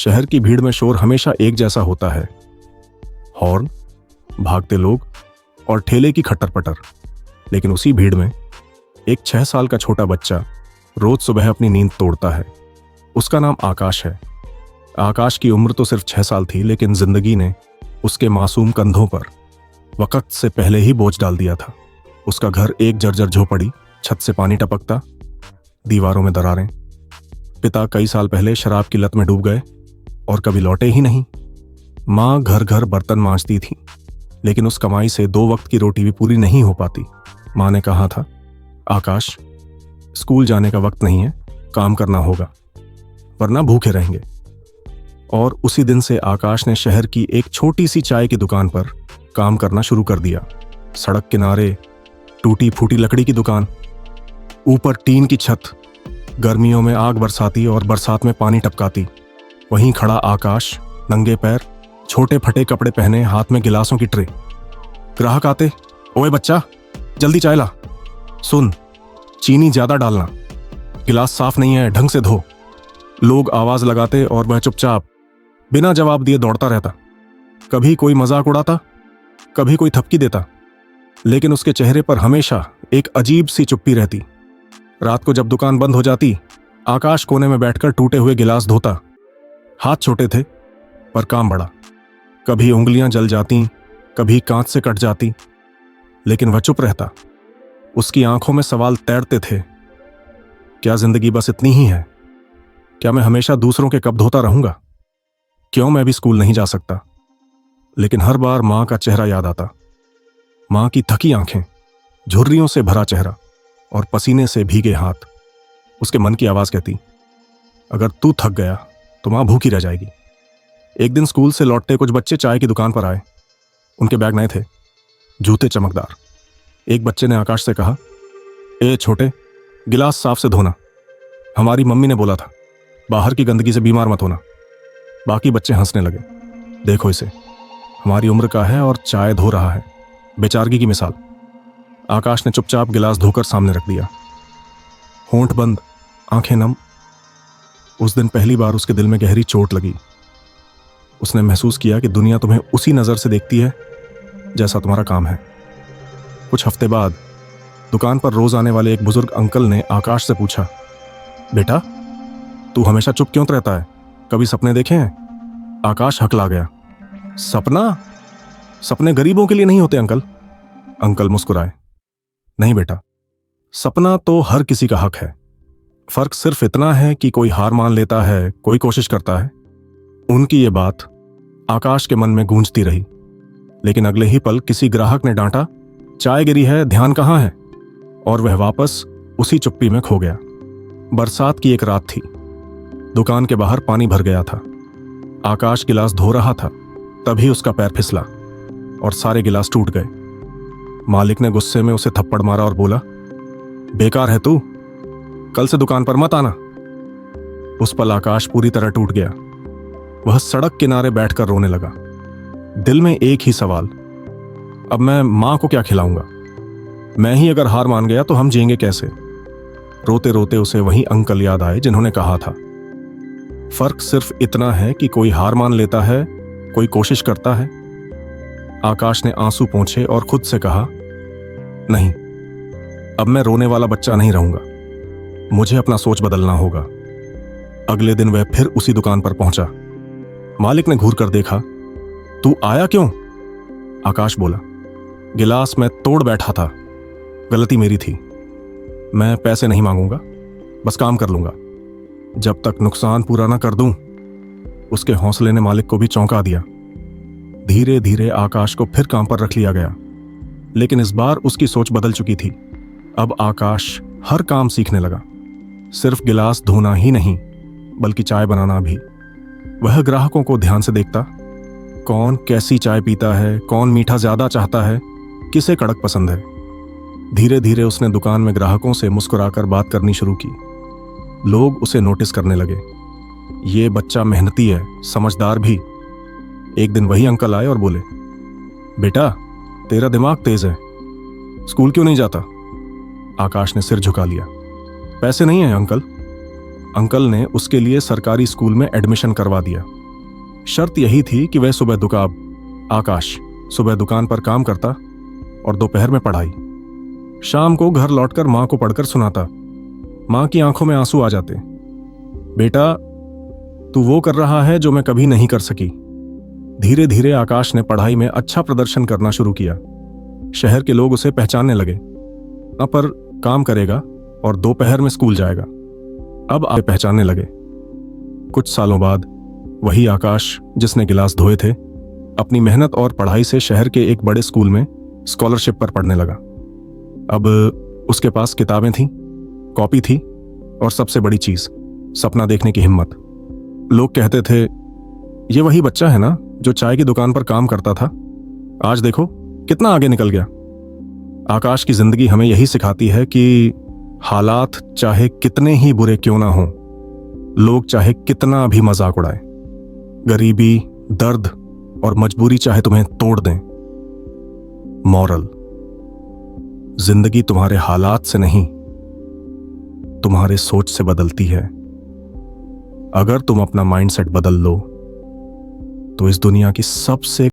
शहर की भीड़ में शोर हमेशा एक जैसा होता है, हॉर्न, भागते लोग और ठेले की खट्टर पटर। लेकिन उसी भीड़ में एक 6 साल का छोटा बच्चा रोज सुबह अपनी नींद तोड़ता है। उसका नाम आकाश है। आकाश की उम्र तो सिर्फ 6 साल थी, लेकिन जिंदगी ने उसके मासूम कंधों पर वक्त से पहले ही बोझ डाल दिया था। उसका घर एक जर्जर झोपड़ी, छत से पानी टपकता, दीवारों में दरारें। पिता कई साल पहले शराब की लत में डूब गए और कभी लौटे ही नहीं। माँ घर घर बर्तन मांजती थी, लेकिन उस कमाई से 2 वक्त की रोटी भी पूरी नहीं हो पाती। माँ ने कहा था, आकाश, स्कूल जाने का वक्त नहीं है, काम करना होगा, वरना भूखे रहेंगे। और उसी दिन से आकाश ने शहर की एक छोटी सी चाय की दुकान पर काम करना शुरू कर दिया। सड़क किनारे टूटी फूटी लकड़ी की दुकान, ऊपर टीन की छत, गर्मियों में आग बरसाती और बरसात में पानी टपकाती। वहीं खड़ा आकाश, नंगे पैर, छोटे फटे कपड़े पहने, हाथ में गिलासों की ट्रे। ग्राहक आते, ओए बच्चा, जल्दी चाय ला, सुन, चीनी ज्यादा डालना, गिलास साफ नहीं है, ढंग से धो। लोग आवाज लगाते और वह चुपचाप बिना जवाब दिए दौड़ता रहता। कभी कोई मजाक उड़ाता, कभी कोई थपकी देता, लेकिन उसके चेहरे पर हमेशा एक अजीब सी चुप्पी रहती। रात को जब दुकान बंद हो जाती, आकाश कोने में बैठकर टूटे हुए गिलास धोता। हाथ छोटे थे पर काम बड़ा। कभी उंगलियां जल जाती, कभी कांच से कट जाती, लेकिन वह चुप रहता। उसकी आंखों में सवाल तैरते थे, क्या जिंदगी बस इतनी ही है? क्या मैं हमेशा दूसरों के कप धोता रहूंगा? क्यों मैं भी स्कूल नहीं जा सकता? लेकिन हर बार मां का चेहरा याद आता। मां की थकी आंखें, झुर्रियों से भरा चेहरा और पसीने से भीगे हाथ। उसके मन की आवाज कहती, अगर तू थक गया तो मां भूखी रह जाएगी। एक दिन स्कूल से लौटते कुछ बच्चे चाय की दुकान पर आए। उनके बैग नए थे, जूते चमकदार। एक बच्चे ने आकाश से कहा, ए छोटे, गिलास साफ से धोना, हमारी मम्मी ने बोला था, बाहर की गंदगी से बीमार मत होना। बाकी बच्चे हंसने लगे। देखो इसे, हमारी उम्र का है और चाय धो रहा है, बेचारगी की मिसाल। आकाश ने चुपचाप गिलास धोकर सामने रख दिया, होंठ बंद, आंखें नम। उस दिन पहली बार उसके दिल में गहरी चोट लगी। उसने महसूस किया कि दुनिया तुम्हें उसी नजर से देखती है जैसा तुम्हारा काम है। कुछ हफ्ते बाद दुकान पर रोज आने वाले एक बुजुर्ग अंकल ने आकाश से पूछा, बेटा, तू हमेशा चुप क्यों रहता है? कभी सपने देखे हैं? आकाश हकला गया। सपना? सपने गरीबों के लिए नहीं होते अंकल। अंकल मुस्कुराए। नहीं बेटा, सपना तो हर किसी का हक है। फर्क सिर्फ इतना है कि कोई हार मान लेता है, कोई कोशिश करता है। उनकी ये बात आकाश के मन में गूंजती रही। लेकिन अगले ही पल किसी ग्राहक ने डांटा, चाय गिरी है, ध्यान कहाँ है? और वह वापस उसी चुप्पी में खो गया। बरसात की एक रात थी। दुकान के बाहर पानी भर गया था। आकाश गिलास धो रहा था, तभी उसका पैर फिसला और सारे गिलास टूट गए। मालिक ने गुस्से में उसे थप्पड़ मारा और बोला, बेकार है तू, कल से दुकान पर मत आना। उस पल आकाश पूरी तरह टूट गया। वह सड़क किनारे बैठकर रोने लगा। दिल में एक ही सवाल, अब मैं मां को क्या खिलाऊंगा? मैं ही अगर हार मान गया तो हम जिएंगे कैसे? रोते रोते उसे वही अंकल याद आए जिन्होंने कहा था, फर्क सिर्फ इतना है कि कोई हार मान लेता है, कोई कोशिश करता है। आकाश ने आंसू पोंछे और खुद से कहा, नहीं, अब मैं रोने वाला बच्चा नहीं रहूंगा। मुझे अपना सोच बदलना होगा। अगले दिन वह फिर उसी दुकान पर पहुंचा। मालिक ने घूर कर देखा। तू आया क्यों? आकाश बोला, गिलास मैं तोड़ बैठा था, गलती मेरी थी। मैं पैसे नहीं मांगूंगा, बस काम कर लूंगा, जब तक नुकसान पूरा ना कर दूं। उसके हौसले ने मालिक को भी चौंका दिया। धीरे धीरे आकाश को फिर काम पर रख लिया गया, लेकिन इस बार उसकी सोच बदल चुकी थी। अब आकाश हर काम सीखने लगा, सिर्फ गिलास धोना ही नहीं, बल्कि चाय बनाना भी। वह ग्राहकों को ध्यान से देखता, कौन कैसी चाय पीता है, कौन मीठा ज्यादा चाहता है, किसे कड़क पसंद है। धीरे धीरे उसने दुकान में ग्राहकों से मुस्कुराकर बात करनी शुरू की। लोग उसे नोटिस करने लगे, ये बच्चा मेहनती है, समझदार भी। एक दिन वही अंकल आए और बोले, बेटा, तेरा दिमाग तेज है, स्कूल क्यों नहीं जाता? आकाश ने सिर झुका लिया। पैसे नहीं है अंकल, अंकल ने उसके लिए सरकारी स्कूल में एडमिशन करवा दिया। शर्त यही थी कि वह आकाश सुबह दुकान पर काम करता और दोपहर में पढ़ाई। शाम को घर लौटकर मां को पढ़कर सुनाता। मां की आंखों में आंसू आ जाते। बेटा, तू वो कर रहा है जो मैं कभी नहीं कर सकी। धीरे धीरे आकाश ने पढ़ाई में अच्छा प्रदर्शन करना शुरू किया। शहर के लोग उसे पहचानने लगे। अब पर काम करेगा और दोपहर में स्कूल जाएगा। अब आप पहचानने लगे। कुछ सालों बाद वही आकाश जिसने गिलास धोए थे, अपनी मेहनत और पढ़ाई से शहर के एक बड़े स्कूल में स्कॉलरशिप पर पढ़ने लगा। अब उसके पास किताबें थीं, कॉपी थी और सबसे बड़ी चीज, सपना देखने की हिम्मत। लोग कहते थे, ये वही बच्चा है ना जो चाय की दुकान पर काम करता था, आज देखो कितना आगे निकल गया। आकाश की जिंदगी हमें यही सिखाती है कि हालात चाहे कितने ही बुरे क्यों ना हों, लोग चाहे कितना भी मजाक उड़ाएं, गरीबी, दर्द और मजबूरी चाहे तुम्हें तोड़ दें। मॉरल: जिंदगी तुम्हारे हालात से नहीं, तुम्हारे सोच से बदलती है। अगर तुम अपना माइंडसेट बदल लो तो इस दुनिया की सबसे